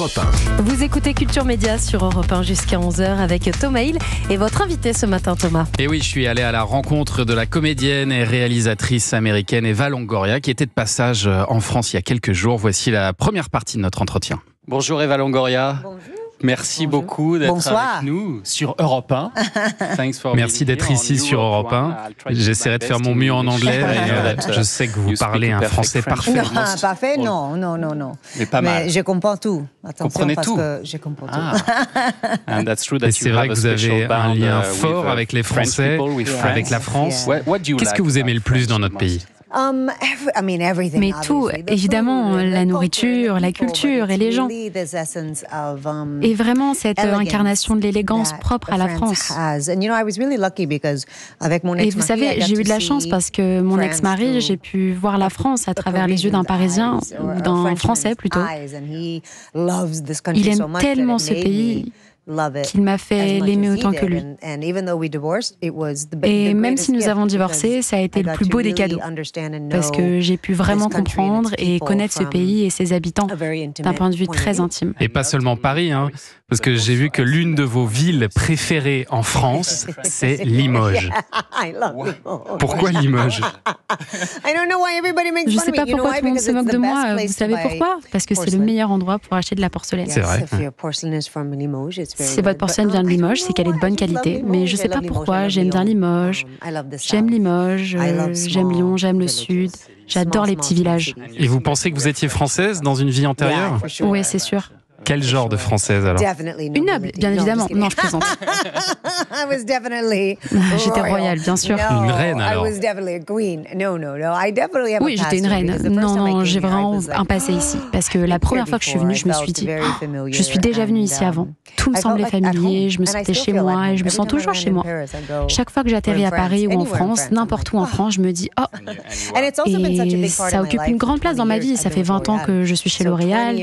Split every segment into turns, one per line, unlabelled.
Europe 1.
Vous écoutez Culture Média sur Europe 1 jusqu'à 11h avec Thomas Hill et votre invité ce matin, Thomas.
Et oui, je suis allé à la rencontre de la comédienne et réalisatrice américaine Eva Longoria qui était de passage en France il y a quelques jours. Voici la première partie de notre entretien. Bonjour Eva Longoria.
Bonjour.
Merci beaucoup d'être avec nous sur Europe 1. Merci d'être ici sur Europe 1. J'essaierai de faire mon mieux en anglais. Et je sais que vous parlez un français parfait.
Non, parfait, non.
Mais pas mal.
Mais je comprends tout. Attention,
comprenez
parce
tout.
Que je comprends tout.
Et c'est vrai que vous avez un lien fort avec les Français, avec la France. Qu'est-ce que vous aimez le plus dans notre pays ?
Mais tout, évidemment, la nourriture, la culture et les gens. Et vraiment cette incarnation de l'élégance propre à la France. Et vous savez, j'ai eu de la chance parce que mon ex-mari, j'ai pu voir la France à travers les yeux d'un Parisien, ou d'un Français plutôt. Il aime tellement ce pays qu'il m'a fait l'aimer autant que lui. Et même si nous avons divorcé, ça a été le plus beau des cadeaux, parce que j'ai pu vraiment comprendre et connaître ce pays et ses habitants d'un point de vue très intime.
Et pas seulement Paris, parce que j'ai vu que l'une de vos villes préférées en France, c'est Limoges. Pourquoi Limoges ?
Je ne sais pas pourquoi tout le monde se moque de moi. Vous savez pourquoi ? Parce que c'est le meilleur endroit pour acheter de la porcelaine.
C'est vrai.
Si votre porcelaine vient de Limoges, c'est qu'elle est de bonne qualité. Mais je ne sais pas pourquoi, j'aime bien Limoges. J'aime Limoges, j'aime Lyon, j'aime le Sud. J'adore les petits villages.
Et vous pensez que vous étiez française dans une vie antérieure ?
Oui, c'est sûr.
Quel genre de française alors ?
Une noble, bien évidemment. Non, je plaisante. J'étais royale, bien sûr.
Une reine alors ?
Oui, j'étais une reine. Non, j'ai vraiment un passé ici. Parce que la première fois que je suis venue, je me suis dit, je suis déjà venue ici avant. Tout me semblait familier, je me sentais chez moi et je me sens toujours chez moi. Chaque fois que j'atterris à Paris ou en France, n'importe où en France, je me dis, oh. Et ça occupe une grande place dans ma vie. Ça fait 20 ans que je suis chez L'Oréal.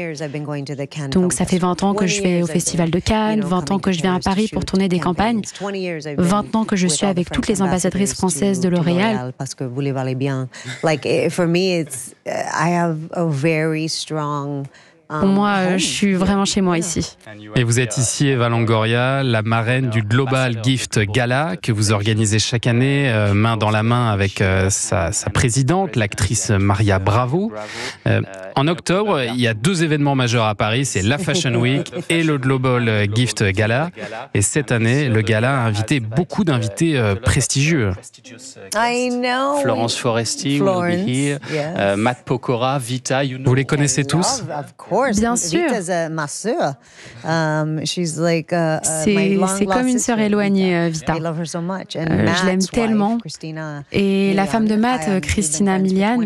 Donc ça fait 20 ans que je vais au Festival de Cannes, 20 ans que je viens à Paris pour tourner des campagnes, 20 ans que je suis avec toutes les ambassadrices françaises de L'Oréal.
Parce que vous les valez bien. For me, I have a very strong.
Pour moi, je suis vraiment chez moi ici.
Et vous êtes ici, Eva Longoria, la marraine du Global Gift Gala que vous organisez chaque année, main dans la main avec sa présidente, l'actrice Maria Bravo. En octobre, il y a 2 événements majeurs à Paris, c'est la Fashion Week et le Global Gift Gala. Et cette année, le gala a invité beaucoup d'invités prestigieux. Florence Foresti, Matt Pokora, Vita. Vous les connaissez tous ?
Bien sûr. C'est comme une sœur éloignée, Vita. Je l'aime tellement. Et la femme de Matt, Christina Milian,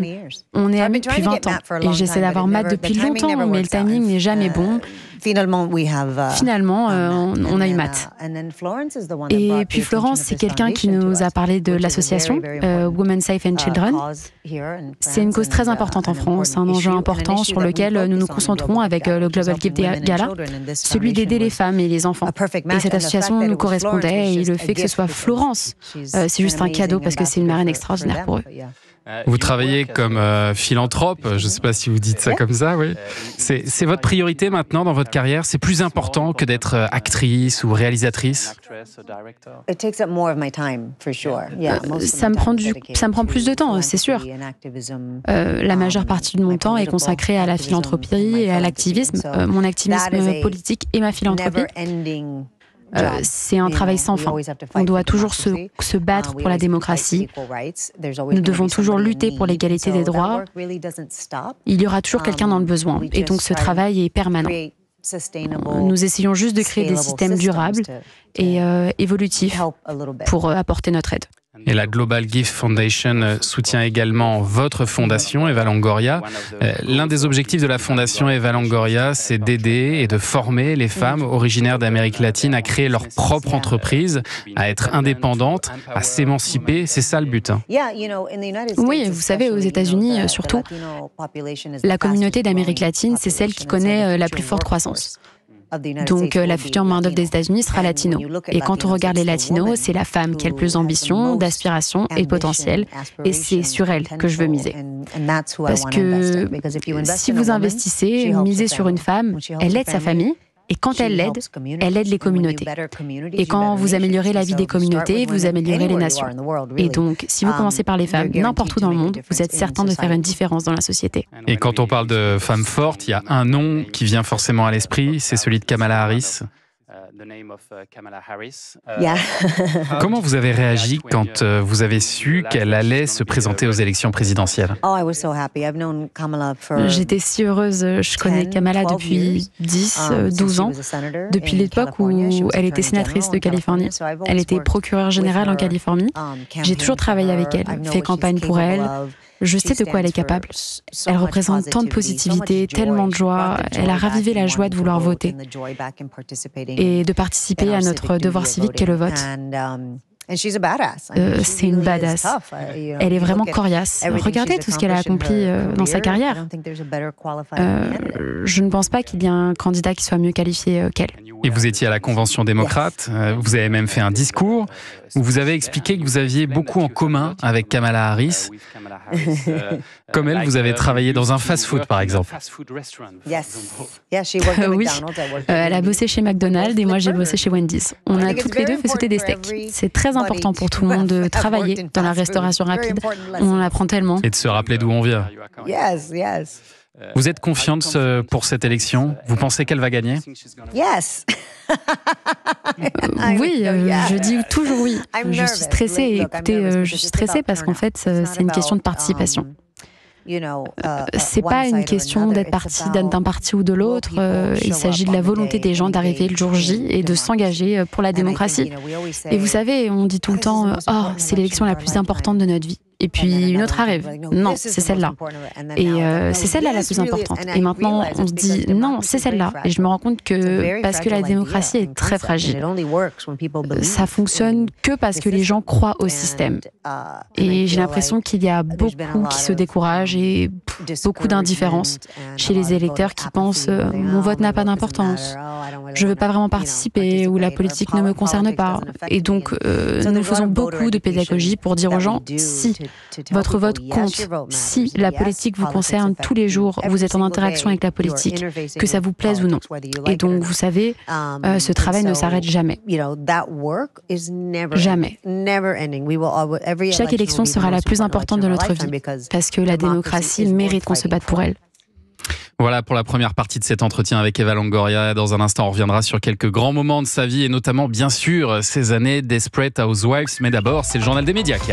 on est amis depuis 20 ans. Et j'essaie d'avoir Matt depuis longtemps, mais le timing n'est jamais bon. Finalement, on a eu Matt. Et puis Florence, c'est quelqu'un qui nous a parlé de l'association Women Safe and Children. C'est une cause très importante en France, un enjeu important sur lequel nous nous concentrons avec le Global Gift Gala, celui d'aider les femmes et les enfants. Et cette association nous correspondait et le fait que ce soit Florence, c'est juste un cadeau parce que c'est une marraine extraordinaire pour eux.
Vous travaillez comme philanthrope, je ne sais pas si vous dites ça comme ça, oui. C'est votre priorité maintenant dans votre carrière ? C'est plus important que d'être actrice ou réalisatrice ?
Ça me prend plus de temps, c'est sûr. La majeure partie de mon temps est consacrée à la philanthropie et à l'activisme, mon activisme politique et ma philanthropie. C'est un travail sans fin. On doit toujours se battre pour la démocratie. Nous devons toujours lutter pour l'égalité des droits. Il y aura toujours quelqu'un dans le besoin. Et donc ce travail est permanent. Nous essayons juste de créer des systèmes durables et évolutifs pour apporter notre aide.
Et la Global Gift Foundation soutient également votre fondation, Eva Longoria. L'un des objectifs de la fondation Eva Longoria, c'est d'aider et de former les femmes originaires d'Amérique latine à créer leur propre entreprise, à être indépendantes, à s'émanciper. C'est ça le but.
Oui, vous savez, aux États-Unis, surtout, la communauté d'Amérique latine, c'est celle qui connaît la plus forte croissance. Donc la future main-d'œuvre des États-Unis sera latino. Et quand on regarde les latinos, c'est la femme qui a le plus d'ambition, d'aspiration et de potentiel. Et c'est sur elle que je veux miser. Parce que si vous investissez, misez sur une femme, elle aide sa famille. Et quand elle aide les communautés. Et quand vous améliorez la vie des communautés, vous améliorez les nations. Et donc, si vous commencez par les femmes, n'importe où dans le monde, vous êtes certain de faire une différence dans la société.
Et quand on parle de femmes fortes, il y a un nom qui vient forcément à l'esprit, c'est celui de Kamala Harris. Comment vous avez réagi quand vous avez su qu'elle allait se présenter aux élections présidentielles?
J'étais si heureuse. Je connais Kamala depuis 10-12 ans, depuis l'époque où elle était sénatrice de Californie. Elle était procureure générale en Californie. J'ai toujours travaillé avec elle, fait campagne pour elle. Je sais de quoi elle est capable. Elle représente tant de positivité, tellement de joie. Elle a ravivé la joie de vouloir voter et de participer à notre devoir civique qu'est le vote. C'est une badass. Elle est vraiment coriace. Regardez tout ce qu'elle a accompli dans sa carrière. Je ne pense pas qu'il y ait un candidat qui soit mieux qualifié qu'elle.
Et vous étiez à la Convention démocrate, vous avez même fait un discours où vous avez expliqué que vous aviez beaucoup en commun avec Kamala Harris. Comme elle, vous avez travaillé dans un fast-food, par exemple.
Oui, elle a bossé chez McDonald's et moi j'ai bossé chez Wendy's. On a toutes les deux fait sauter des steaks. C'est très important pour tout le monde de travailler dans la restauration rapide. On en apprend tellement.
Et de se rappeler d'où on vient. Vous êtes confiante pour cette élection? Vous pensez qu'elle va gagner?
Oui, je dis toujours oui. Je suis stressée. Écoutez, je suis stressée parce qu'en fait, c'est une question de participation. C'est pas une question d'être parti d'un parti ou de l'autre. Il s'agit de la volonté des gens d'arriver le jour J et de s'engager pour la démocratie. Et vous savez, on dit tout le temps « Oh, c'est l'élection la plus importante de notre vie ». Et puis une autre arrive. Non, c'est celle-là. Et c'est celle-là la plus importante. Et maintenant, on se dit non, c'est celle-là. Et je me rends compte que parce que la démocratie est très fragile, ça fonctionne que parce que les gens croient au système. Et j'ai l'impression qu'il y a beaucoup qui se découragent et beaucoup d'indifférence chez les électeurs qui pensent mon vote n'a pas d'importance, je ne veux pas vraiment participer ou la politique ne me concerne pas. Et donc, nous faisons beaucoup de pédagogie pour dire aux gens si votre vote compte, si la politique vous concerne tous les jours, vous êtes en interaction avec la politique, que ça vous plaise ou non. Et donc, vous savez, ce travail ne s'arrête jamais. Jamais. Chaque élection sera la plus importante de notre vie, parce que la démocratie mérite qu'on se batte pour elle.
Voilà pour la première partie de cet entretien avec Eva Longoria. Dans un instant, on reviendra sur quelques grands moments de sa vie et notamment, bien sûr, ces années Desperate Housewives. Mais d'abord, c'est le journal des médias qui arrive.